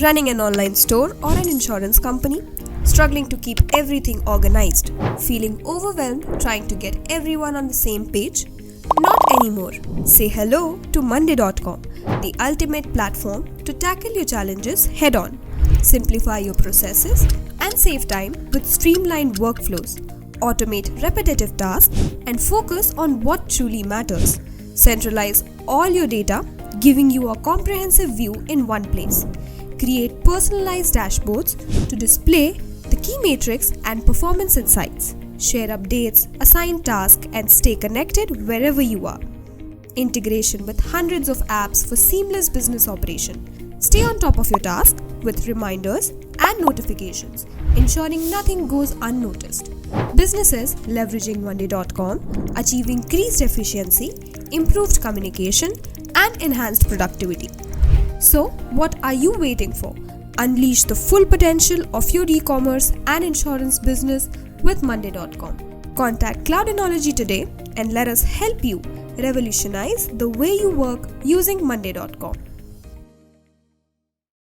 Running an online store or an insurance company? Struggling to keep everything organized? Feeling overwhelmed trying to get everyone on the same page? Not anymore. Say hello to Monday.com, the ultimate platform to tackle your challenges head on. Simplify your processes and save time with streamlined workflows. Automate repetitive tasks and focus on what truly matters. Centralize all your data, giving you a comprehensive view in one place. Create personalized dashboards to display the key metrics and performance insights. Share updates, assign tasks, and stay connected wherever you are. Integration with hundreds of apps for seamless business operation. Stay on top of your task with reminders and notifications, ensuring nothing goes unnoticed. Businesses leveraging Monday.com achieve increased efficiency, improved communication, and enhanced productivity. So, what are you waiting for? Unleash the full potential of your e-commerce and insurance business with Monday.com. Contact Cloudinology today and let us help you revolutionize the way you work using Monday.com.